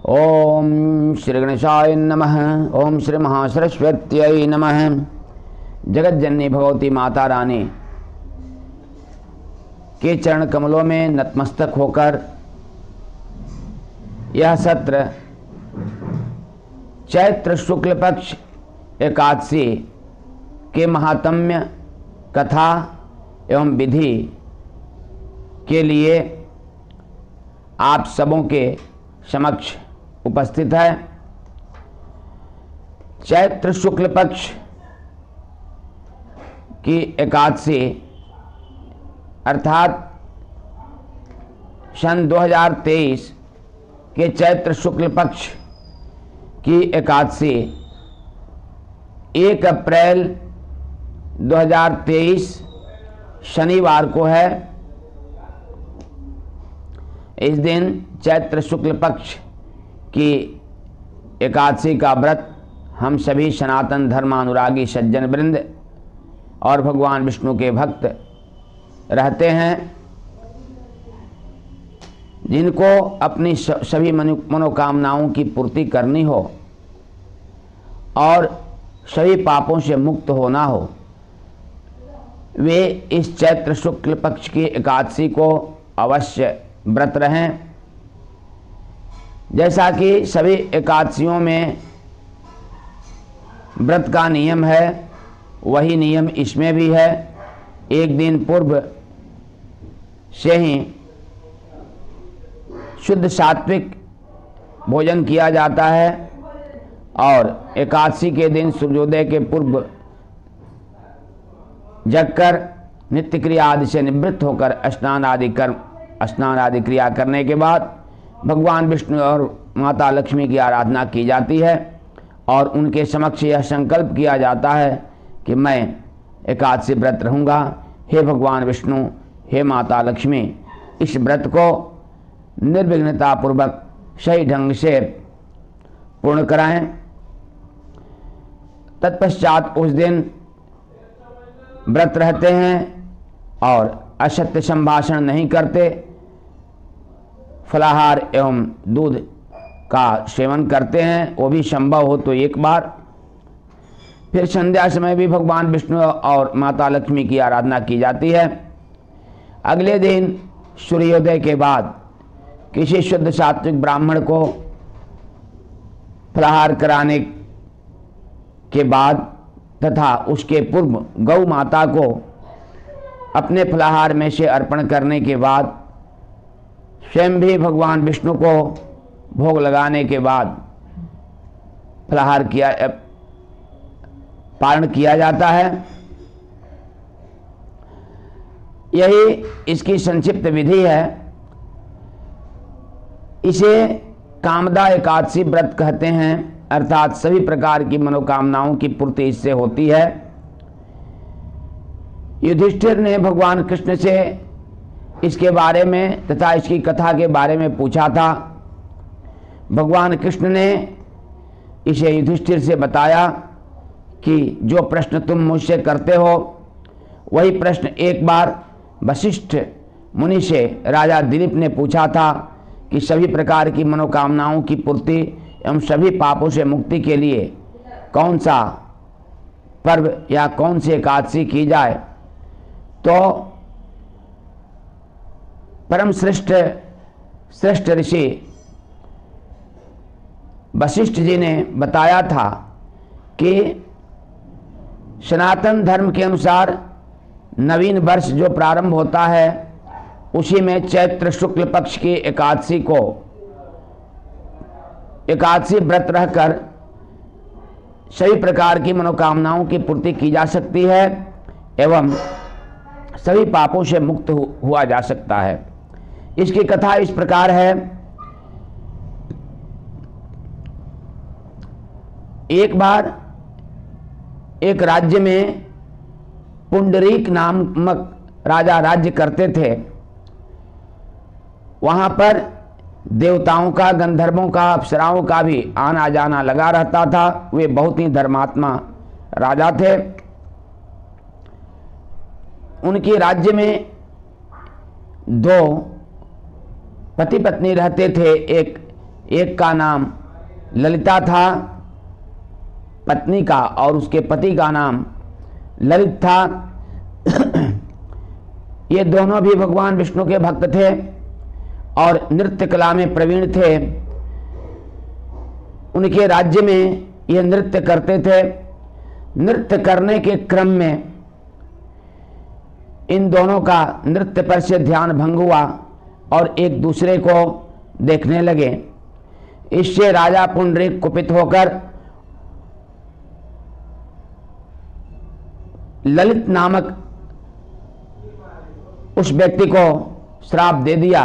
ओम श्री गणेशाय नमः। ओम श्री महासरस्वत्यै नमः। जगज्जननी भगवती माता रानी के चरण कमलों में नतमस्तक होकर यह सत्र चैत्र शुक्ल पक्ष एकादशी के महात्म्य कथा एवं विधि के लिए आप सबों के समक्ष उपस्थित है। चैत्र शुक्ल पक्ष की एकादशी अर्थात सन 2023 के चैत्र शुक्ल पक्ष की एकादशी 1 अप्रैल 2023 शनिवार को है। इस दिन चैत्र शुक्ल पक्ष की एकादशी का व्रत हम सभी सनातन धर्मानुरागी सज्जन वृंद और भगवान विष्णु के भक्त रहते हैं, जिनको अपनी सभी मनोकामनाओं की पूर्ति करनी हो और सभी पापों से मुक्त होना हो, वे इस चैत्र शुक्ल पक्ष की एकादशी को अवश्य व्रत रहें। जैसा कि सभी एकादशियों में व्रत का नियम है, वही नियम इसमें भी है। एक दिन पूर्व से ही शुद्ध सात्विक भोजन किया जाता है और एकादशी के दिन सूर्योदय के पूर्व जगकर नित्य क्रिया आदि से निवृत्त होकर स्नान आदि क्रिया करने के बाद भगवान विष्णु और माता लक्ष्मी की आराधना की जाती है और उनके समक्ष यह संकल्प किया जाता है कि मैं एकादशी व्रत रहूँगा। हे भगवान विष्णु, हे माता लक्ष्मी, इस व्रत को निर्विघ्नता पूर्वक सही ढंग से पूर्ण कराएं। तत्पश्चात उस दिन व्रत रहते हैं और असत्य संभाषण नहीं करते, फलाहार एवं दूध का सेवन करते हैं, वो भी संभव हो तो एक बार। फिर संध्या समय भी भगवान विष्णु और माता लक्ष्मी की आराधना की जाती है। अगले दिन सूर्योदय के बाद किसी शुद्ध सात्विक ब्राह्मण को फलाहार कराने के बाद तथा उसके पूर्व गौ माता को अपने फलाहार में से अर्पण करने के बाद स्वयं भी भगवान विष्णु को भोग लगाने के बाद फलाहार पारण किया जाता है। यही इसकी संक्षिप्त विधि है। इसे कामदा एकादशी व्रत कहते हैं, अर्थात सभी प्रकार की मनोकामनाओं की पूर्ति इससे होती है। युधिष्ठिर ने भगवान कृष्ण से इसके बारे में तथा इसकी कथा के बारे में पूछा था। भगवान कृष्ण ने इसे युधिष्ठिर से बताया कि जो प्रश्न तुम मुझसे करते हो वही प्रश्न एक बार वशिष्ठ मुनि से राजा दिलीप ने पूछा था कि सभी प्रकार की मनोकामनाओं की पूर्ति एवं सभी पापों से मुक्ति के लिए कौन सा पर्व या कौन सी एकादशी की जाए। तो परम श्रेष्ठ ऋषि वशिष्ठ जी ने बताया था कि सनातन धर्म के अनुसार नवीन वर्ष जो प्रारंभ होता है उसी में चैत्र शुक्ल पक्ष की एकादशी को एकादशी व्रत रहकर सभी प्रकार की मनोकामनाओं की पूर्ति की जा सकती है एवं सभी पापों से मुक्त हुआ जा सकता है। इसकी कथा इस प्रकार है। एक बार एक राज्य में पुंडरीक नामक राजा राज्य करते थे। वहां पर देवताओं का, गंधर्वों का, अप्सराओं का भी आना जाना लगा रहता था। वे बहुत ही धर्मात्मा राजा थे। उनके राज्य में 2 पति पत्नी रहते थे। एक एक का नाम ललिता था पत्नी का, और उसके पति का नाम ललित था। ये दोनों भी भगवान विष्णु के भक्त थे और नृत्य कला में प्रवीण थे। उनके राज्य में ये नृत्य करते थे। नृत्य करने के क्रम में इन दोनों का नृत्य पर से ध्यान भंग हुआ और एक दूसरे को देखने लगे। इससे राजा पुंडरीक कुपित होकर ललित नामक उस व्यक्ति को श्राप दे दिया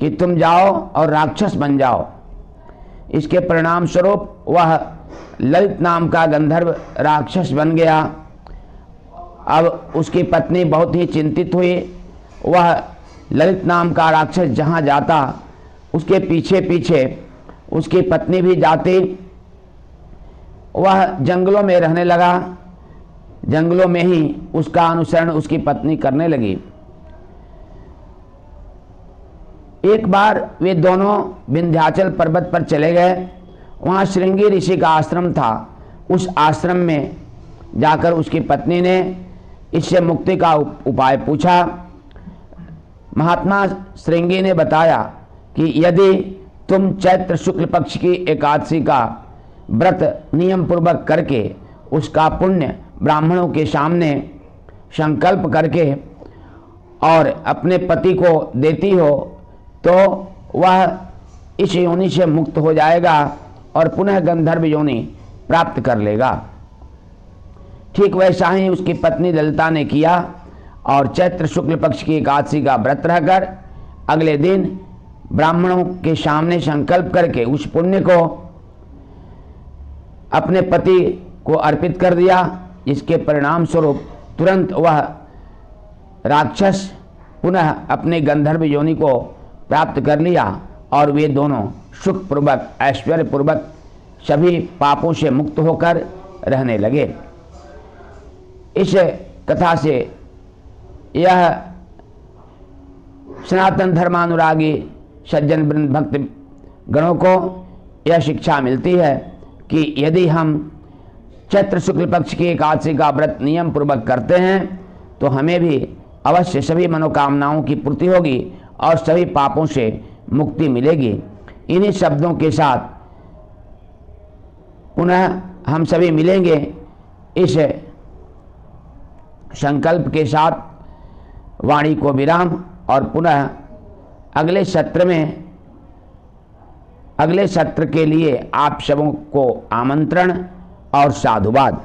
कि तुम जाओ और राक्षस बन जाओ। इसके परिणाम स्वरूप वह ललित नाम का गंधर्व राक्षस बन गया। अब उसकी पत्नी बहुत ही चिंतित हुई। वह ललित नाम का राक्षस जहाँ जाता उसके पीछे पीछे उसकी पत्नी भी जाती। वह जंगलों में रहने लगा। जंगलों में ही उसका अनुसरण उसकी पत्नी करने लगी। एक बार वे दोनों विंध्याचल पर्वत पर चले गए। वहाँ श्रृंगी ऋषि का आश्रम था। उस आश्रम में जाकर उसकी पत्नी ने इससे मुक्ति का उपाय पूछा। महात्मा श्रृंगी ने बताया कि यदि तुम चैत्र शुक्ल पक्ष की एकादशी का व्रत नियम पूर्वक करके उसका पुण्य ब्राह्मणों के सामने संकल्प करके और अपने पति को देती हो तो वह इस योनि से मुक्त हो जाएगा और पुनः गंधर्व योनि प्राप्त कर लेगा। ठीक वैसा ही उसकी पत्नी ललिता ने किया और चैत्र शुक्ल पक्ष की एकादशी का व्रत रहकर अगले दिन ब्राह्मणों के सामने संकल्प करके उस पुण्य को अपने पति को अर्पित कर दिया। इसके परिणाम स्वरूप तुरंत वह राक्षस पुनः अपने गंधर्व योनि को प्राप्त कर लिया और वे दोनों सुखपूर्वक ऐश्वर्यपूर्वक सभी पापों से मुक्त होकर रहने लगे। इस कथा से यह सनातन धर्मानुरागी सज्जन वृंद भक्त गणों को यह शिक्षा मिलती है कि यदि हम चैत्र शुक्ल पक्ष की एकादशी का व्रत नियम पूर्वक करते हैं तो हमें भी अवश्य सभी मनोकामनाओं की पूर्ति होगी और सभी पापों से मुक्ति मिलेगी। इन्हीं शब्दों के साथ पुनः हम सभी मिलेंगे इस संकल्प के साथ। वाणी को विराम और पुनः अगले सत्र के लिए आप सबों को आमंत्रण और साधुवाद।